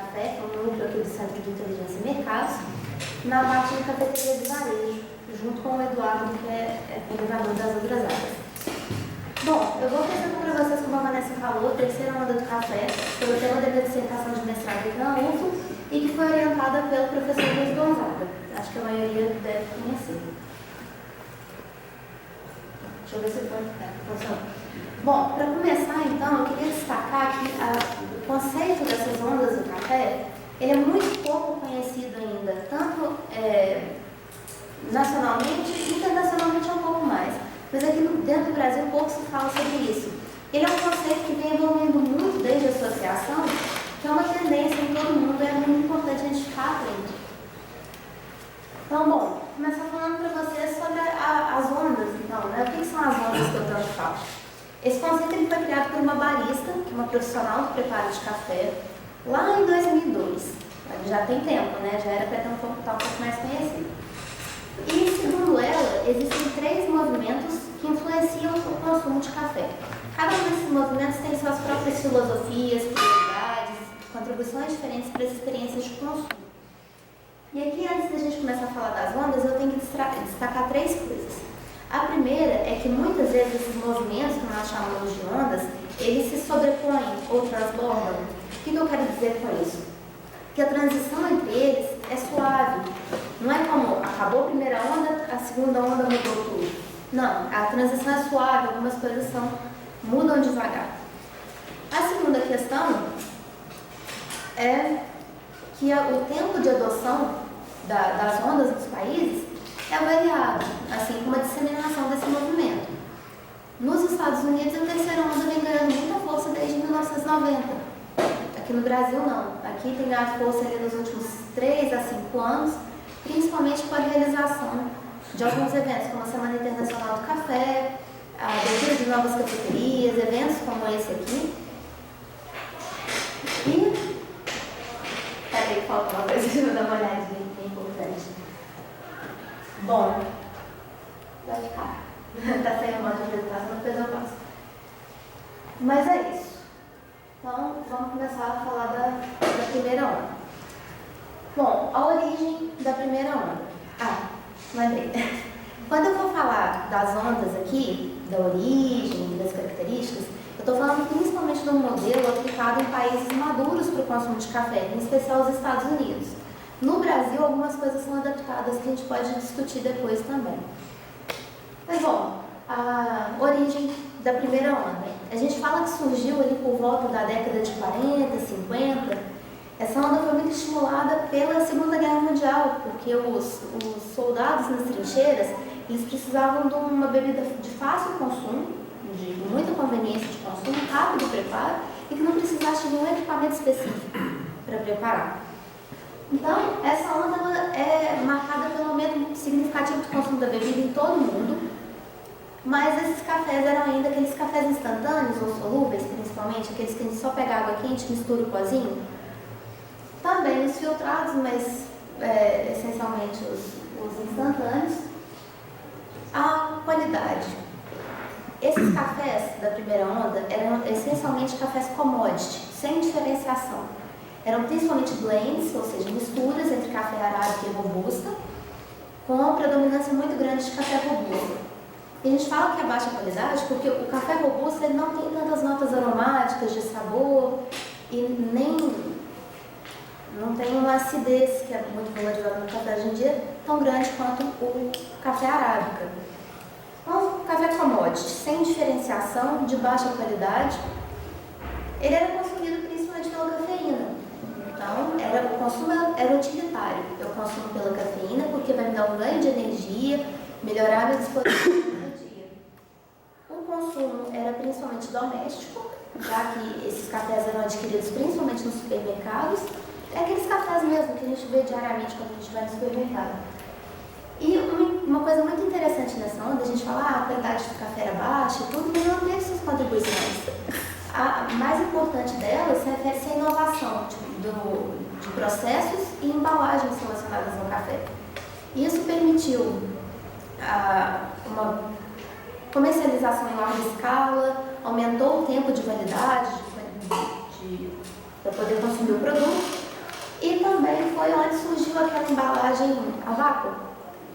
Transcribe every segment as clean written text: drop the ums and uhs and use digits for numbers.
Café, que é um núcleo aqui do Centro de Inteligência e Mercados, na parte de cafeteria de varejo, junto com o Eduardo, que é coordenador das outras áreas. Bom, eu vou apresentar para vocês, como a Vanessa falou, a terceira onda do café, pelo tema da dissertação de mestrado aqui na UFO, e que foi orientada pelo professor Luiz Gonzaga. Acho que a maioria deve conhecer. Deixa eu ver se funciona. Bom, para começar então, eu queria destacar que o conceito dessas ondas do café, ele é muito pouco conhecido ainda, tanto nacionalmente e internacionalmente um pouco mais. Mas aqui dentro do Brasil pouco se fala sobre isso. Ele é um conceito que vem evoluindo muito desde a associação, que é uma tendência em todo mundo, é muito importante a gente ficar atento. Então, bom, vou começar falando para vocês sobre as ondas, então, né? O que são as ondas que eu tanto falo? Esse conceito ele foi criado por uma barista, que é uma profissional do preparo de café, lá em 2002. Já tem tempo, né? Já era para estar um pouco mais conhecido. E, segundo ela, existem 3 movimentos que influenciam o consumo de café. Cada um desses movimentos tem suas próprias filosofias, prioridades, contribuições diferentes para as experiências de consumo. E aqui, antes da gente começar a falar das ondas, eu tenho que destacar 3 coisas. A primeira é que muitas vezes esses movimentos, que nós chamamos de ondas, eles se sobrepõem ou transbordam. O que eu quero dizer com isso? Que a transição entre eles é suave. Não é como acabou a primeira onda, a segunda onda mudou tudo. Não, a transição é suave, algumas coisas mudam devagar. A segunda questão é que o tempo de adoção das ondas nos países é variado, assim como a disseminação desse movimento. Nos Estados Unidos, a terceira onda vem ganhando muita força desde 1990. Aqui no Brasil, não. Aqui tem ganhado força ali nos últimos 3 a 5 anos, principalmente com a realização de alguns eventos, como a Semana Internacional do Café, a abertura de novas cafeterias, eventos como esse aqui. E... Peraí, falta uma coisa, deixa eu dar uma olhadinha, que é importante. Bom, vai ficar. Está saindo uma apresentação, depois eu passo. Mas é isso. Então, vamos começar a falar da primeira onda. Bom, a origem da primeira onda. Lembrei. Quando eu vou falar das ondas aqui, da origem, das características, eu estou falando principalmente de um modelo aplicado em países maduros para o consumo de café, em especial os Estados Unidos. No Brasil, algumas coisas são adaptadas que a gente pode discutir depois também. Mas, bom, a origem da primeira onda. A gente fala que surgiu ali por volta da década de 40, 50. Essa onda foi muito estimulada pela Segunda Guerra Mundial, porque os soldados nas trincheiras, eles precisavam de uma bebida de fácil consumo, de muita conveniência de consumo, rápido preparo, e que não precisasse de nenhum equipamento específico para preparar. Então, essa onda é marcada pelo aumento significativo de consumo da bebida em todo o mundo, mas esses cafés eram ainda aqueles cafés instantâneos ou solúveis, principalmente, aqueles que a gente só pega água quente e mistura o pozinho. Também os filtrados, mas essencialmente os instantâneos. A qualidade. Esses cafés da primeira onda eram essencialmente cafés commodity, sem diferenciação. Eram principalmente blends, ou seja, misturas entre café arábica e robusta, com predominância muito grande de café robusta. E a gente fala que é baixa qualidade porque o café robusto ele não tem tantas notas aromáticas de sabor e nem não tem uma acidez, que é muito valorizada no café hoje em dia, tão grande quanto o café arábica. Então, o café commodity, sem diferenciação, de baixa qualidade, ele era consumido principalmente pela cafeína. Então, o consumo era utilitário. Eu consumo pela cafeína porque vai me dar um ganho de energia, melhorar a minha disposição no dia. O consumo era principalmente doméstico, já que esses cafés eram adquiridos principalmente nos supermercados. É aqueles cafés mesmo que a gente vê diariamente quando a gente vai no supermercado. E uma coisa muito interessante nessa onda, a gente fala a qualidade do café era baixa e tudo, mas não teve suas contribuições. A mais importante delas refere-se à inovação de processos e embalagens relacionadas ao café. Isso permitiu uma comercialização em larga escala, aumentou o tempo de validade para poder consumir o produto, E também foi onde surgiu aquela embalagem a vácuo,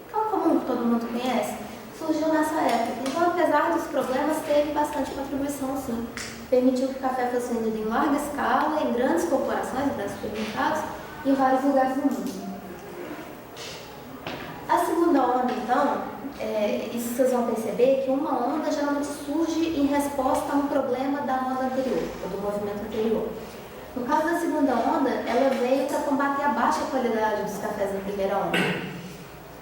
tão comum que todo mundo conhece, surgiu nessa época. Então, apesar dos problemas, teve bastante contribuição, sim. Permitiu que o café fosse vendido em larga escala, em grandes corporações, grandes supermercados, em vários lugares do mundo. A segunda onda, então, isso vocês vão perceber que uma onda geralmente surge em resposta a um problema da onda anterior, ou do movimento anterior. No caso da segunda onda, ela veio para combater a baixa qualidade dos cafés da primeira onda.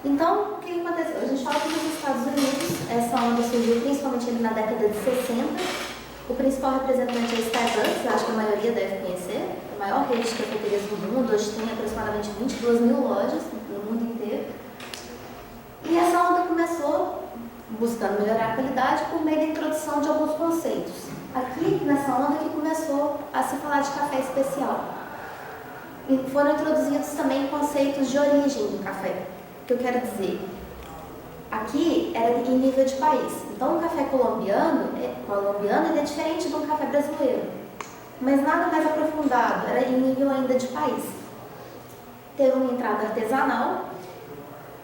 Então, o que aconteceu? A gente fala que nos Estados Unidos, essa onda surgiu principalmente na década de 60. O principal representante é Starbucks, acho que a maioria deve conhecer, a maior rede de cafeterias do mundo, hoje tem aproximadamente 22 mil lojas no mundo inteiro. E essa onda começou buscando melhorar a qualidade por meio da introdução de alguns conceitos. Aqui, nessa onda, que começou a se falar de café especial. E foram introduzidos também conceitos de origem do café. O que eu quero dizer? Aqui era em nível de país. Então, o café colombiano ele é diferente de um café brasileiro. Mas nada mais aprofundado, era em nível ainda de país. Teve uma entrada artesanal,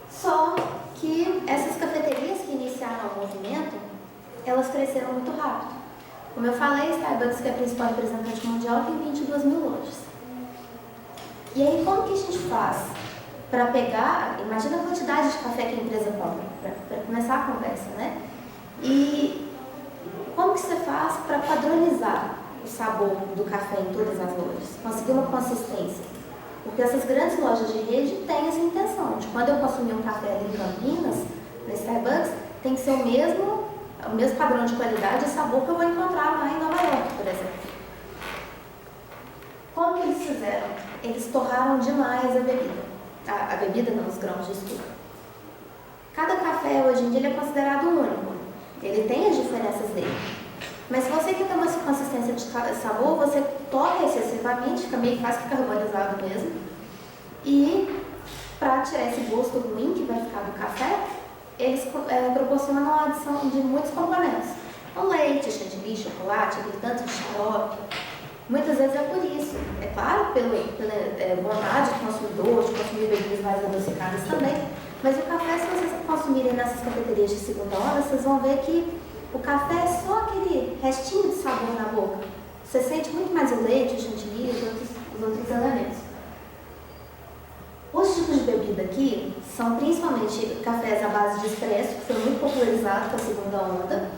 só que essas cafeterias que iniciaram o movimento, elas cresceram muito rápido. Como eu falei, Starbucks, que é a principal representante mundial, tem 22 mil lojas. E aí, como que a gente faz para pegar, imagina a quantidade de café que a empresa compra, para começar a conversa, né? E como que você faz para padronizar o sabor do café em todas as lojas? Conseguir uma consistência? Porque essas grandes lojas de rede têm essa intenção de quando eu consumir um café ali em Campinas, na Starbucks, tem que ser o mesmo padrão de qualidade e sabor que eu vou encontrar lá em Nova York, por exemplo. Como que eles fizeram? Eles torraram demais a bebida. A bebida não, os grãos de açúcar. Cada café hoje em dia ele é considerado único. Ele tem as diferenças dele. Mas se você quer ter uma consistência de sabor, você torra excessivamente, fica meio quase que carbonizado mesmo. E para tirar esse gosto ruim que vai ficar do café, eles proporcionam a adição de muitos componentes. O leite, chantilly, chocolate, aquele tanto de xarope. Muitas vezes é por isso. É claro, pela vontade do consumidor, de consumir bebidas mais adocicadas também. Mas o café, se vocês consumirem nessas cafeterias de segunda onda, vocês vão ver que o café é só aquele restinho de sabor na boca. Você sente muito mais o leite, o chantilly e os outros elementos. Os tipos de bebida aqui são principalmente cafés à base de expresso, que foi muito popularizado com a segunda onda,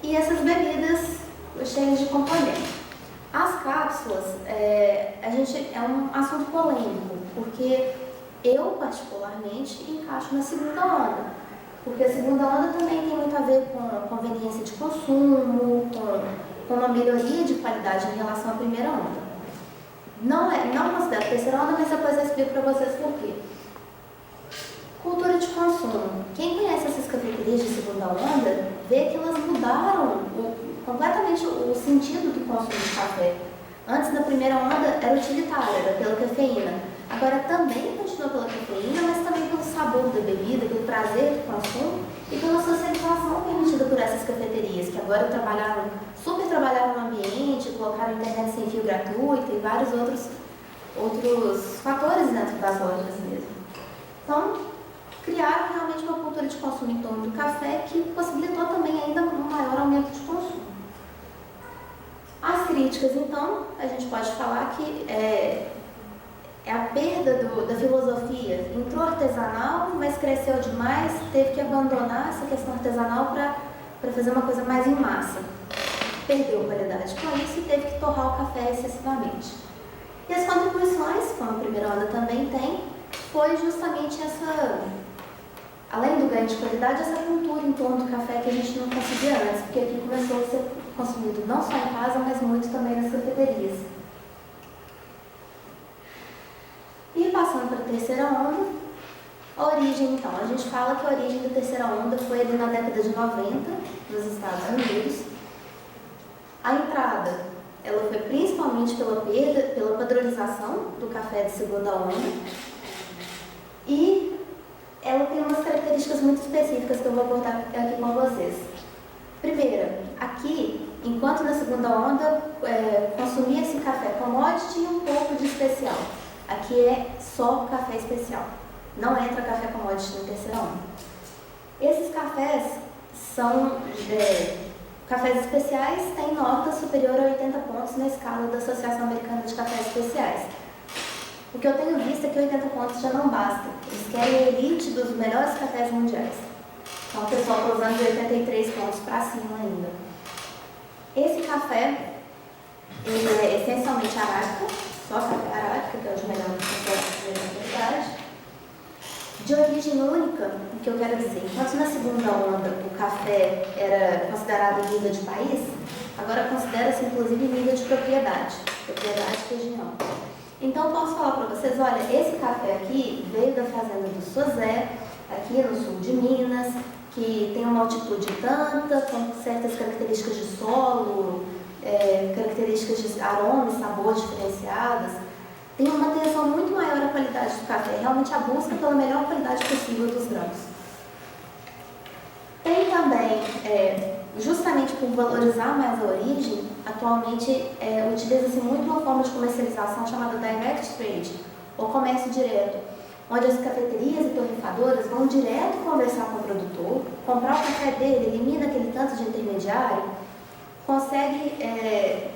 e essas bebidas cheias de componentes. As cápsulas, é um assunto polêmico, porque eu, particularmente, encaixo na segunda onda. Porque a segunda onda também tem muito a ver com a conveniência de consumo, com uma melhoria de qualidade em relação à primeira onda. Não considero a terceira onda, mas depois eu explico para vocês por quê. Cultura de consumo. Quem conhece essas cafeterias de segunda onda, vê que elas mudaram completamente o sentido do consumo de café. Antes, na primeira onda, era utilitária, era pela cafeína. Agora também continua pela cafeína, mas também pelo sabor da bebida, pelo prazer do consumo e pela socialização permitida por essas cafeterias, que agora super trabalharam no ambiente, colocaram internet sem fio gratuita e vários outros fatores dentro das lojas mesmo. Então, criaram realmente uma cultura de consumo em torno do café que possibilitou também ainda um maior aumento de consumo. As críticas, então, a gente pode falar que é a perda da filosofia. Entrou artesanal, mas cresceu demais, teve que abandonar essa questão artesanal para fazer uma coisa mais em massa. Perdeu qualidade com isso e teve que torrar o café excessivamente. E as contribuições, como a primeira onda também tem, foi justamente além do ganho de qualidade, essa cultura em torno do café que a gente não conseguia antes, porque aqui começou a ser consumido não só em casa, mas muito também nas cafeterias. E passando para a terceira onda, a origem então. A gente fala que a origem da terceira onda foi ali na década de 90, nos Estados Unidos. A entrada, ela foi principalmente pela padronização do café de segunda onda. E ela tem umas características muito específicas que eu vou abordar aqui com vocês. Primeira, aqui, enquanto na segunda onda consumia esse café commodity e um pouco de especial. Aqui é só café especial. Não entra café commodity no terceira onda. Esses cafés são cafés especiais, têm nota superior a 80 pontos na escala da Associação Americana de Cafés Especiais. O que eu tenho visto é que 80 pontos já não basta. Eles querem a elite dos melhores cafés mundiais. Então o pessoal está usando de 83 pontos para cima ainda. Esse café, ele é essencialmente arábica, só café arábica, que é o de melhor qualidade. De origem única, o que eu quero dizer, enquanto na segunda onda o café era considerado nível de país, agora considera-se inclusive nível de propriedade regional. Então eu posso falar para vocês, olha, esse café aqui veio da fazenda do Sozé, aqui no sul de Minas, que tem uma altitude tanta, com certas características de solo, características de aroma e sabor diferenciadas. Tem uma atenção muito maior à qualidade do café, realmente a busca pela melhor qualidade possível dos grãos. Tem também, justamente por valorizar mais a origem, atualmente utiliza-se muito uma forma de comercialização chamada direct trade, ou comércio direto, onde as cafeterias e torrefadoras vão direto conversar com o produtor, comprar o café dele, elimina aquele tanto de intermediário, consegue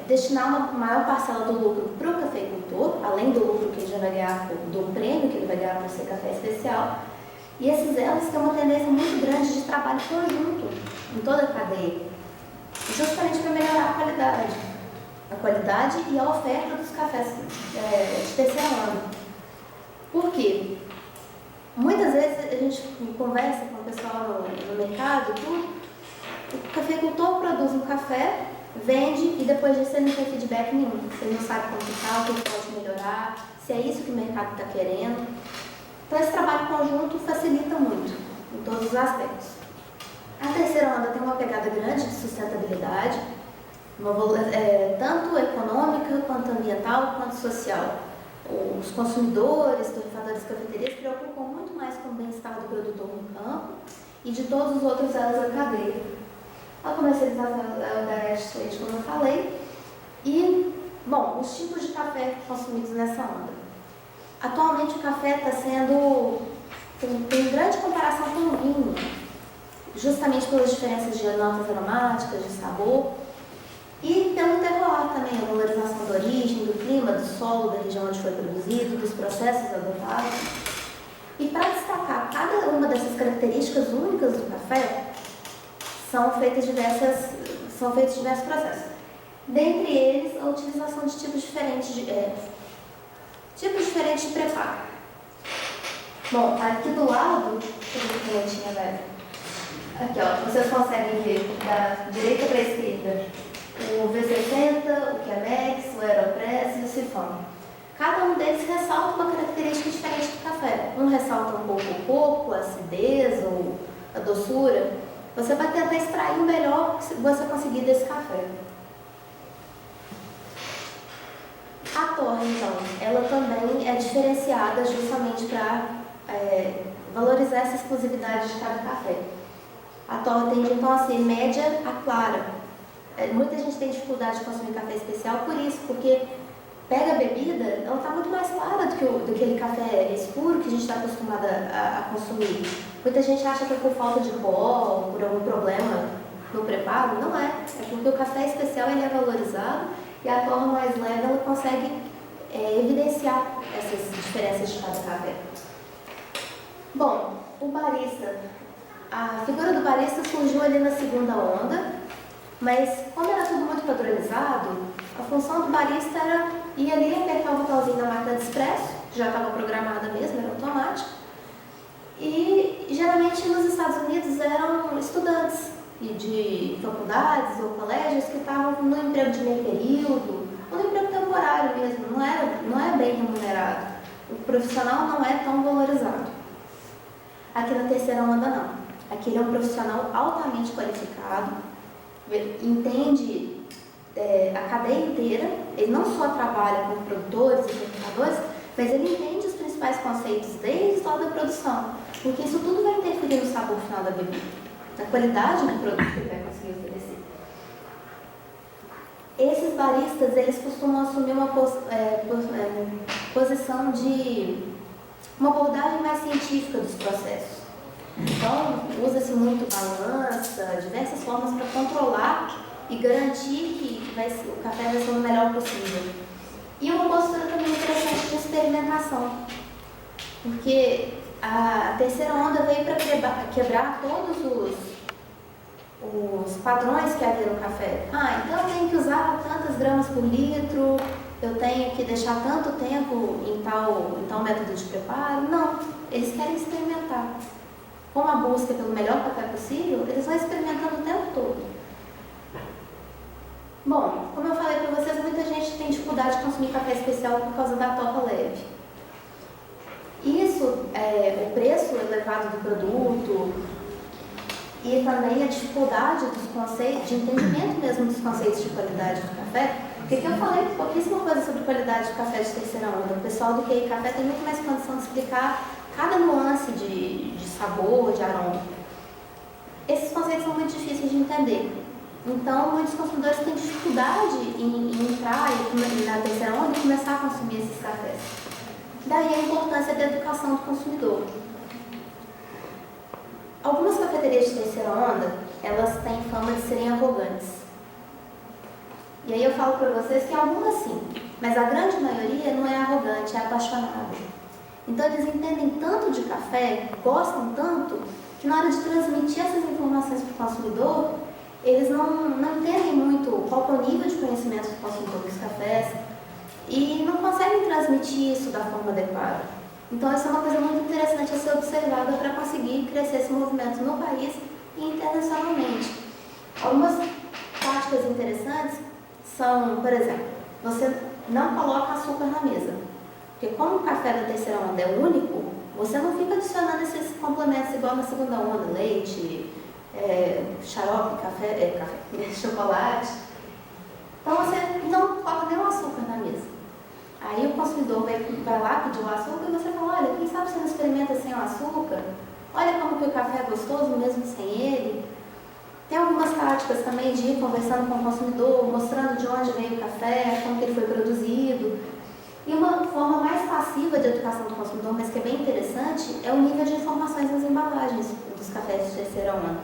destinar uma maior parcela do lucro para o cafeicultor, além do lucro que ele já vai ganhar, do prêmio que ele vai ganhar por ser café especial. E esses elos têm uma tendência muito grande de trabalho conjunto em toda a cadeia, justamente para melhorar a qualidade e a oferta dos cafés de terceira onda. Por quê? Muitas vezes a gente conversa com o pessoal no mercado e tudo. O cafeicultor produz um café, vende e depois disso ele não tem feedback nenhum. Ele não sabe como está, o que ele pode melhorar, se é isso que o mercado está querendo. Então esse trabalho conjunto facilita muito, em todos os aspectos. A terceira onda tem uma pegada grande de sustentabilidade, tanto econômica, quanto ambiental, quanto social. Os consumidores, torrefadores, cafeterias se preocupam muito mais com o bem-estar do produtor no campo e de todos os outros elos da cadeia. A comercialização é o direct trade, como eu falei. E, bom, os tipos de café consumidos nessa onda. Atualmente o café está tem grande comparação com o vinho, justamente pelas diferenças de notas aromáticas, de sabor, e pelo terroir também, a valorização da origem, do clima, do solo, da região onde foi produzido, dos processos adotados. E para destacar cada uma dessas características únicas do café, são feitos diversos processos. Dentre eles, a utilização de tipos diferentes de preparo. Bom, aqui do lado, aqui ó, vocês conseguem ver da direita para a esquerda o V60, o Chemex, o Aeropress e o sifão. Cada um deles ressalta uma característica diferente do café. Um ressalta um pouco o corpo, a acidez ou a doçura. Você vai tentar extrair o melhor que você conseguir desse café. A torre, então, ela também é diferenciada justamente para valorizar essa exclusividade de cada café. A torre tende, então, a ser média a clara. Muita gente tem dificuldade de consumir café especial por isso, porque pega a bebida, ela está muito mais clara do que aquele café escuro que a gente está acostumado a consumir. Muita gente acha que é por falta de pó, por algum problema no preparo. Não é. É porque o café especial ele é valorizado e a torre mais leve ela consegue evidenciar essas diferenças de cada café. Bom, o barista. A figura do barista surgiu ali na segunda onda, mas como era tudo muito padronizado, a função do barista era ir ali apertar o botãozinho na máquina de expresso, que já estava programada mesmo, era automático. E geralmente nos Estados Unidos eram estudantes de faculdades ou colégios que estavam no emprego de meio período, ou no emprego temporário mesmo, não é bem remunerado. O profissional não é tão valorizado. Aqui na terceira onda não. Aqui ele é um profissional altamente qualificado, entende a cadeia inteira, ele não só trabalha com produtores e fabricadores, mas ele entende os principais conceitos desde lá da produção, porque isso tudo vai interferir no sabor final da bebida, na qualidade do produto que ele vai conseguir oferecer. Esses baristas, eles costumam assumir uma posição posição de uma abordagem mais científica dos processos. Então, usa-se muito balança, diversas formas para controlar e garantir que o café vai ser o melhor possível. E uma postura também interessante de experimentação, porque a terceira onda veio para quebrar todos os padrões que havia no café. Então eu tenho que usar tantas gramas por litro, eu tenho que deixar tanto tempo em tal método de preparo. Não, eles querem experimentar. Com a busca pelo melhor café possível, eles vão experimentando o tempo todo. Bom, como eu falei para vocês, muita gente tem dificuldade de consumir café especial por causa da torra leve. Isso, o preço elevado do produto e também a dificuldade dos conceitos, de entendimento mesmo dos conceitos de qualidade do café, porque aqui eu falei pouquíssima coisa sobre qualidade do café de terceira onda. O pessoal do QI Café tem muito mais condição de explicar cada nuance de sabor, de aroma. Esses conceitos são muito difíceis de entender. Então, muitos consumidores têm dificuldade em entrar na terceira onda e começar a consumir esses cafés. Daí a importância da educação do consumidor. Algumas cafeterias de terceira onda, elas têm fama de serem arrogantes. E aí eu falo para vocês que algumas sim, mas a grande maioria não é arrogante, é apaixonada. Então eles entendem tanto de café, gostam tanto, que na hora de transmitir essas informações para o consumidor, eles não entendem muito qual é o nível de conhecimento do consumidor dos cafés e não conseguem transmitir isso da forma adequada. Então, isso é uma coisa muito interessante a ser observada para conseguir crescer esse movimento no país e internacionalmente. Algumas práticas interessantes são, por exemplo, você não coloca açúcar na mesa. Porque como o café da terceira onda é único, você não fica adicionando esses complementos igual na segunda onda, leite, xarope, café, chocolate. Então você não coloca nenhum açúcar na mesa. Aí o consumidor vai lá pedir o açúcar e você fala, olha, quem sabe você não experimenta sem o açúcar? Olha como que o café é gostoso mesmo sem ele. Tem algumas práticas também de ir conversando com o consumidor, mostrando de onde veio o café, como que ele foi produzido. E uma forma mais passiva de educação do consumidor, mas que é bem interessante, é o nível de informações nas embalagens dos cafés de terceira onda.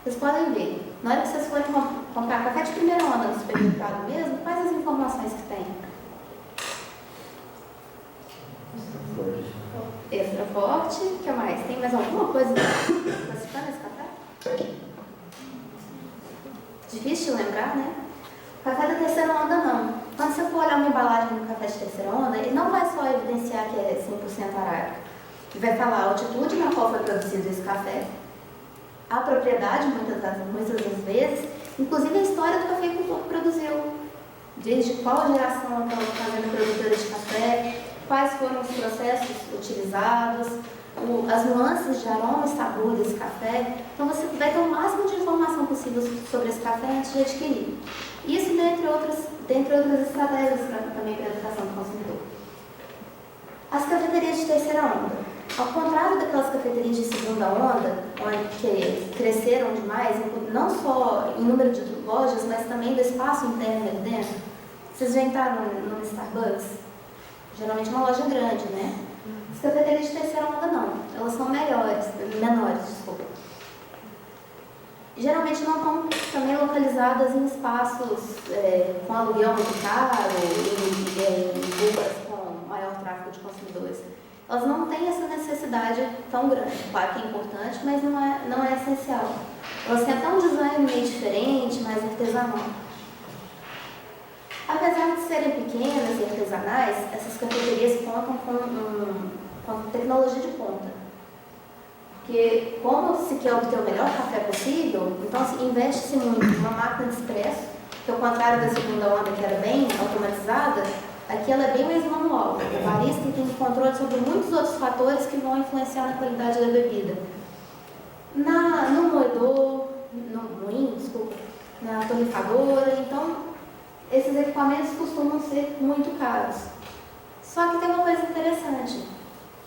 Vocês podem ver, na hora que vocês forem comprar café de primeira onda no supermercado mesmo, quais as informações que tem? Extra forte, o que mais? Tem mais alguma coisa classificando esse café? Difícil de lembrar, né? O café da terceira onda não. Quando você for olhar uma embalagem do café de terceira onda, ele não vai só evidenciar que é 100% arábica. Ele vai falar a altitude na qual foi produzido esse café, a propriedade, muitas das vezes, inclusive a história do cafeicultor que produziu, desde qual geração aquela fazenda produtora de café, quais foram os processos utilizados, as nuances de aroma e sabor desse café. Então você vai ter o máximo de informação possível sobre esse café antes de adquirir. Isso dentre outras estratégias também para a educação do consumidor. As cafeterias de terceira onda. Ao contrário daquelas cafeterias de segunda onda, que cresceram demais, não só em número de lojas, mas também do espaço interno ali dentro. Vocês já entraram no Starbucks? Geralmente uma loja grande, né? As cafeterias de terceira onda não, elas são menores, desculpa. Geralmente não estão também localizadas em espaços com aluguel muito caro, em ruas com maior tráfego de consumidores. Elas não têm essa necessidade tão grande. Claro que é importante, mas não é essencial. Elas têm até um design meio diferente, mais artesanal. Apesar de serem pequenas e artesanais, essas cafeterias contam com tecnologia de ponta. Porque como se quer obter o melhor café possível, então investe-se muito em uma máquina de expresso, que ao contrário da segunda onda, que era bem automatizada, aqui ela é bem mais manual. O barista tem controle sobre muitos outros fatores que vão influenciar na qualidade da bebida. No moedor, no moinho, desculpa, na torrefadora, então esses equipamentos costumam ser muito caros. Só que tem uma coisa interessante.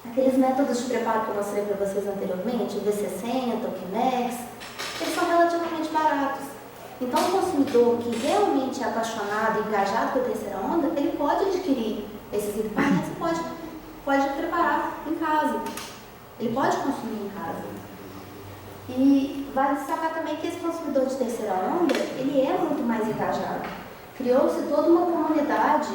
Aqueles métodos de preparo que eu mostrei para vocês anteriormente, o V60, o Chemex, eles são relativamente baratos. Então, o consumidor que realmente é apaixonado e engajado pela terceira onda, ele pode adquirir esses equipamentos e pode pode preparar em casa. Ele pode consumir em casa. E vale destacar também que esse consumidor de terceira onda, ele é muito mais engajado. Criou-se toda uma comunidade,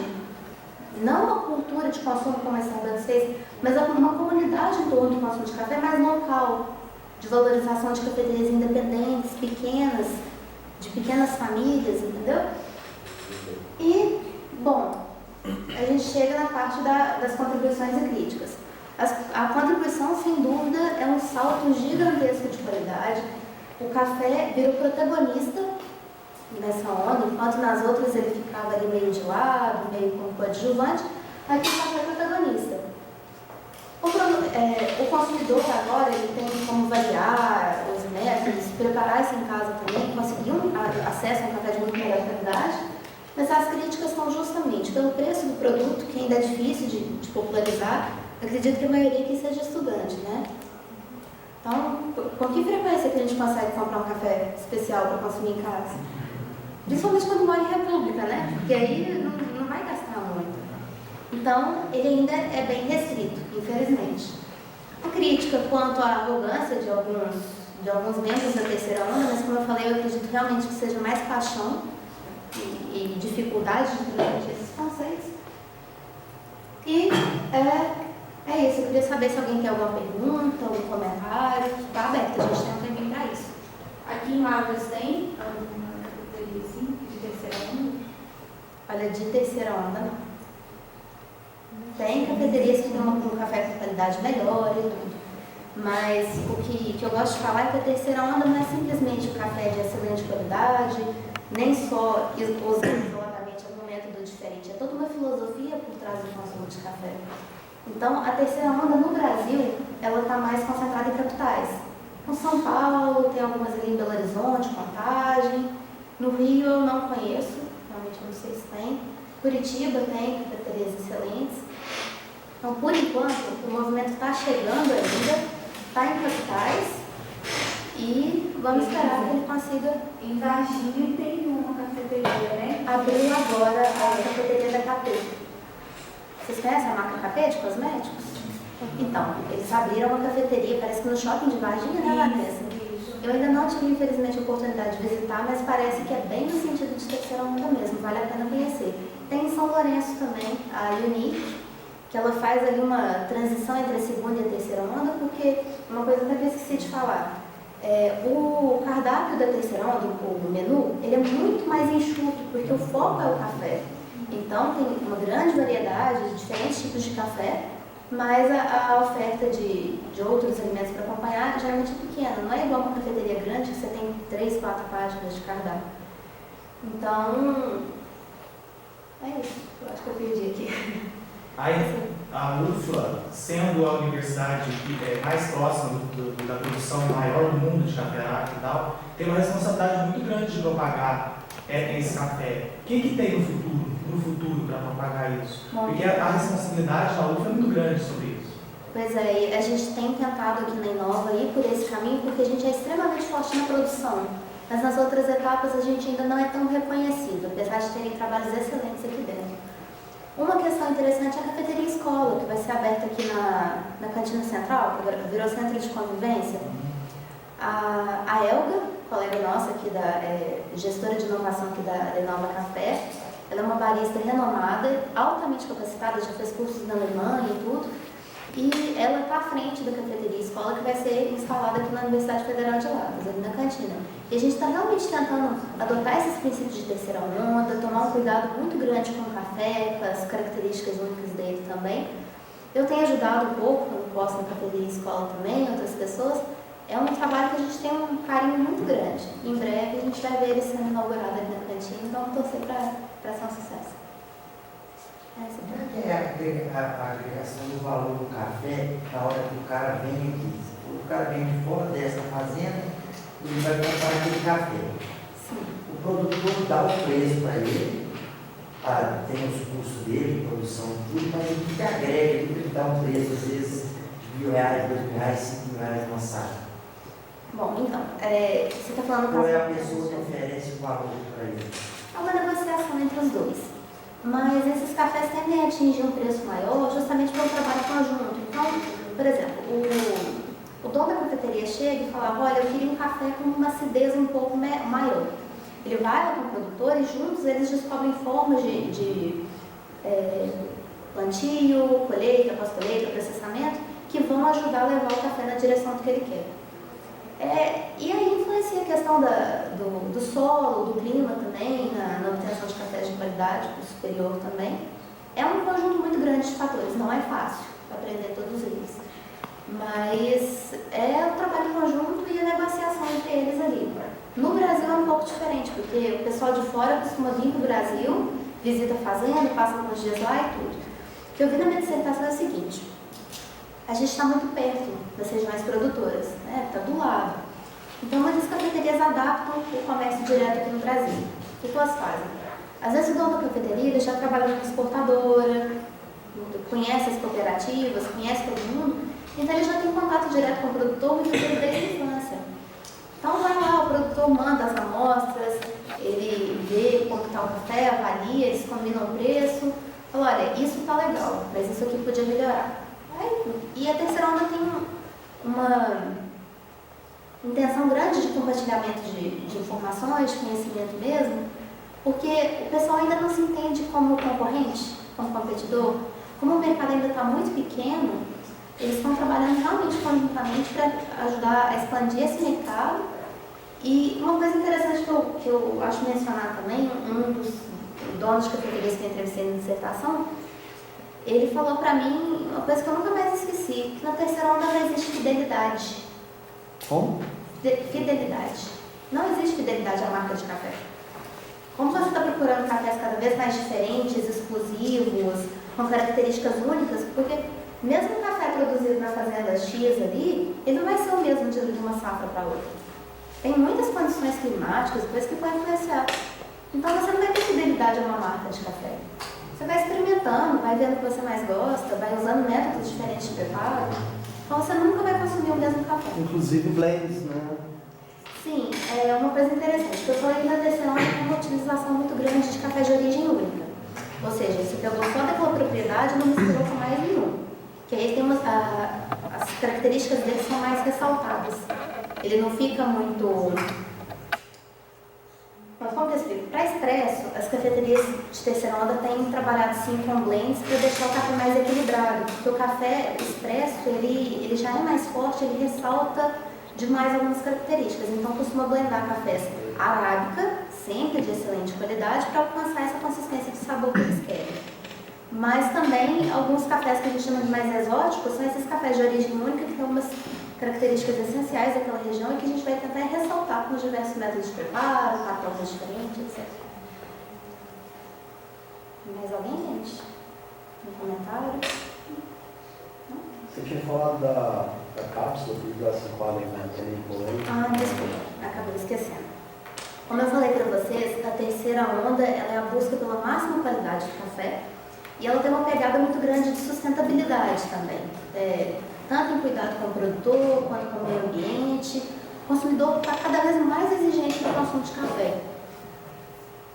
não uma cultura de consumo como a Starbucks fez, mas uma comunidade em torno do consumo de café mais local, de valorização de cafeterias independentes, pequenas, de pequenas famílias, entendeu? E, bom, a gente chega na parte das contribuições e críticas. A contribuição, sem dúvida, é um salto gigantesco de qualidade. O café virou protagonista nessa onda, enquanto nas outras ele ficava ali meio de lado, meio como coadjuvante, aqui o café é protagonista. O consumidor agora ele tem como variar os métodos, preparar isso em casa também, conseguir acesso a um café de muito melhor qualidade, mas as críticas são justamente pelo preço do produto, que ainda é difícil de popularizar. Acredito que a maioria aqui seja estudante, né? Então, com que frequência que a gente consegue comprar um café especial para consumir em casa? Principalmente quando mora em república, né? Porque aí não vai gastar muito. Então, ele ainda é bem restrito, infelizmente. A crítica quanto à arrogância de alguns membros da terceira onda, mas como eu falei, eu acredito realmente que seja mais paixão e dificuldade de transmitir esses conceitos. E é isso, eu queria saber se alguém tem alguma pergunta, algum comentário. Está aberto, a gente tem um tempinho para isso. Aqui em Lavras tem alguma cafeteria assim, de terceira onda? Olha, de terceira onda não. Tem cafeterias que têm um café com qualidade melhor e tudo. Mas o que eu gosto de falar é que a terceira onda não é simplesmente o café de excelente qualidade, nem só usando isoladamente algum método diferente. É toda uma filosofia por trás do consumo de café. Então, a terceira onda no Brasil, ela está mais concentrada em capitais. No São Paulo, tem algumas ali em Belo Horizonte, Contagem. No Rio eu não conheço, realmente não sei se tem. Curitiba tem cafeterias excelentes. Então, por enquanto, o movimento está chegando ainda, está em capitais e vamos esperar que ele consiga. Em Varginha tem uma cafeteria, né? Abriu agora a cafeteria da KP. Vocês conhecem a marca KP de cosméticos? Então, eles abriram uma cafeteria, parece que no shopping de Varginha, né, Vanessa? Eu ainda não tive, infelizmente, a oportunidade de visitar, mas parece que é bem no sentido de terceira onda mesmo, vale a pena conhecer. Tem em São Lourenço também, a Unique, que ela faz ali uma transição entre a segunda e a terceira onda, porque uma coisa que eu esqueci de falar, o cardápio da terceira onda, o menu, ele é muito mais enxuto, porque o foco é o café. Então tem uma grande variedade de diferentes tipos de café, mas a oferta de outros alimentos para acompanhar geralmente é pequena, não é igual uma cafeteria grande que você tem 3, 4 páginas de cardápio. Então, é isso, eu acho que eu perdi aqui. Aí, a UFLA, sendo a universidade mais próxima da produção maior do mundo de café e tal, tem uma responsabilidade muito grande de propagar esse café. O que tem no futuro para propagar isso? Porque a responsabilidade da UFLA é muito grande sobre isso. Pois é, a gente tem tentado aqui na Inova ir por esse caminho porque a gente é extremamente forte na produção, mas nas outras etapas a gente ainda não é tão reconhecido, apesar de terem trabalhos excelentes aqui dentro. Uma questão interessante é a cafeteria escola, que vai ser aberta aqui na Cantina Central, que agora virou centro de convivência. A Elga, colega nossa aqui, gestora de inovação aqui da Inova Café, ela é uma barista renomada, altamente capacitada, já fez cursos na Alemanha e tudo, e ela está à frente da cafeteria escola que vai ser instalada aqui na Universidade Federal de Lavras, ali na cantina. E a gente está realmente tentando adotar esses princípios de terceira onda, tomar um cuidado muito grande com o café, com as características únicas dele também. Eu tenho ajudado um pouco, quando posso, na cafeteria escola também, outras pessoas. É um trabalho que a gente tem um carinho muito grande. Em breve a gente vai ver ele sendo inaugurado ali na cantina, então vamos torcer para ser um sucesso. Como é a agregação do valor do café na hora que o cara vem aqui? O cara vem de fora dessa fazenda e ele vai comprar aquele café. Sim. O produtor dá o preço para ele, tem os custos dele, produção, tudo, mas ele que agrega, ele dá um preço, às vezes, de R$1.000, R$2.000, R$5.000 uma saca. Bom, então, você está falando... Qual é a pessoa que oferece o valor para ele? É uma negociação entre os dois. Mas esses cafés tendem a atingir um preço maior justamente pelo trabalho Por exemplo, o dono da cafeteria chega e fala, olha, eu queria um café com uma acidez um pouco maior. Ele vai lá com o produtor e juntos eles descobrem formas de plantio, colheita, pós-colheita, processamento, que vão ajudar a levar o café na direção que ele quer. E aí influencia a questão do solo, do clima também, na obtenção de cafés de qualidade superior também. É um conjunto muito grande de fatores, não é fácil aprender todos eles. Mas é o trabalho em conjunto e a negociação entre eles ali. No Brasil é um pouco diferente, porque o pessoal de fora costuma vir para o Brasil, visita a fazenda, passa alguns dias lá e tudo. O que eu vi na minha dissertação é o seguinte: a gente está muito perto das regiões produtoras, né? Está do lado. Então, muitas cafeterias adaptam o comércio direto aqui no Brasil. O que elas fazem? Às vezes o dono da cafeteria ele já trabalha com exportadora, conhece as cooperativas, conhece todo mundo, então ele já tem contato direto com o produtor, muitas vezes desde a infância. Então vai lá, o produtor manda as amostras, ele vê como está o café, avalia, eles combinam o preço, fala, olha, isso está legal, mas isso aqui podia melhorar. E a terceira onda tem uma intenção grande de compartilhamento de informações, de conhecimento mesmo, porque o pessoal ainda não se entende como concorrente, como competidor. Como o mercado ainda está muito pequeno, eles estão trabalhando realmente conjuntamente para ajudar a expandir esse mercado. E uma coisa interessante que eu acho mencionar também, um dos donos de cafeterias que eu entrevistei na dissertação, ele falou para mim uma coisa que eu nunca mais esqueci, que na terceira onda não existe fidelidade. Como? Fidelidade. Não existe fidelidade à marca de café. Como você está procurando cafés cada vez mais diferentes, exclusivos, com características únicas, porque mesmo o café produzido na fazenda X ali, ele não vai ser o mesmo de uma safra para outra. Tem muitas condições climáticas, coisas que podem influenciar. Então você não vai ter fidelidade a uma marca de café. Você vai experimentando, vai vendo o que você mais gosta, vai usando métodos diferentes de preparo. Então você nunca vai consumir o mesmo café. Inclusive blends, né? Sim, é uma coisa interessante. O pessoal ainda terceira onda tem uma utilização muito grande de café de origem única. Ou seja, você pegou só daquela propriedade e não misturou com mais nenhum. Que aí tem as características dele são mais ressaltadas. Ele não fica muito... Mas como que eu explico? Para expresso, as cafeterias de terceira onda têm trabalhado sim com blends para deixar o café mais equilibrado. Porque o café expresso, ele já é mais forte, ele ressalta demais algumas características. Então costuma blendar cafés arábica, sempre de excelente qualidade, para alcançar essa consistência de sabor que eles querem. Mas também alguns cafés que a gente chama de mais exóticos são esses cafés de origem única que têm algumas características essenciais daquela região e que a gente vai tentar ressaltar com os diversos métodos de preparo, patrões diferentes, etc. Mais alguém, gente? Um comentário? Não? Você tinha falado da cápsula que já se enquadra em polêmica. Desculpa, acabei esquecendo. Como eu falei para vocês, a terceira onda ela é a busca pela máxima qualidade de café e ela tem uma pegada muito grande de sustentabilidade também. Tanto em cuidado com o produtor, quanto com o meio ambiente. O consumidor está cada vez mais exigente no consumo de café.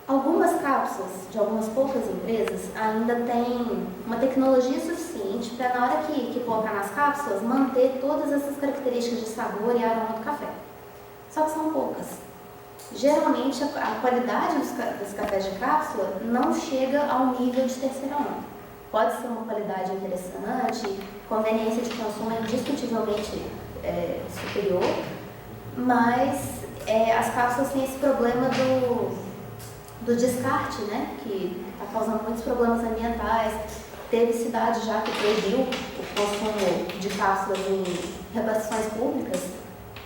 Algumas cápsulas de algumas poucas empresas ainda têm uma tecnologia suficiente para, na hora que colocar nas cápsulas, manter todas essas características de sabor e aroma do café. Só que são poucas. Geralmente, a qualidade dos cafés de cápsula não chega ao nível de terceira onda. Pode ser uma qualidade interessante, conveniência de consumo é indiscutivelmente superior, mas as cápsulas têm esse problema do descarte, né, que está causando muitos problemas ambientais. Teve cidade já que proibiu o consumo de cápsulas em repartições públicas,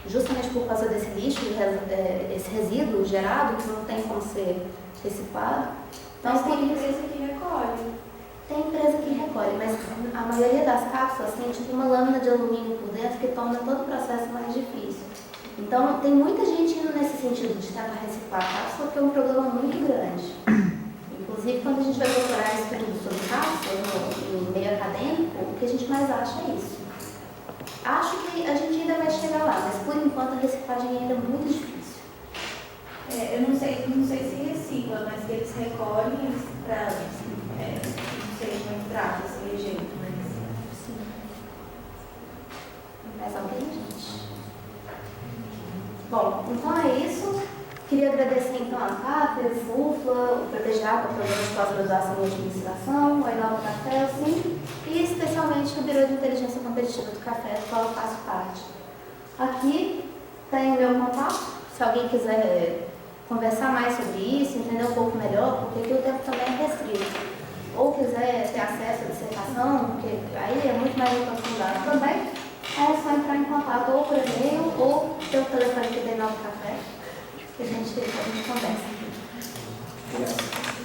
justamente por causa desse lixo, esse resíduo gerado que não tem como ser reciclado. Então tem empresa que recolhe. Tem empresa que recolhe, mas a maioria das cápsulas tem tipo uma lâmina de alumínio por dentro que torna todo o processo mais difícil. Então tem muita gente indo nesse sentido de tentar reciclar a cápsula, que é um problema muito grande. Inclusive, quando a gente vai procurar estudos sobre cápsula no meio acadêmico, o que a gente mais acha é isso. Acho que a gente ainda vai chegar lá, mas por enquanto a reciclagem ainda é muito difícil. Eu não sei se recicla, mas que eles recolhem para não sei como é que trata esse rejeito, mas... agradecer então a CAP, o FUFLA, o PPJA, por todas as pós-graduação em administração, o Inova Café, assim, e especialmente o Biro de Inteligência Competitiva do Café, do qual eu faço parte. Aqui tem o meu contato, se alguém quiser conversar mais sobre isso, entender um pouco melhor, porque aqui o tempo também é restrito. Ou quiser ter acesso à dissertação, porque aí é muito mais aprofundado também, aí é só entrar em contato ou por e-mail ou pelo telefone que tem no Café, que a gente conversa. Obrigado.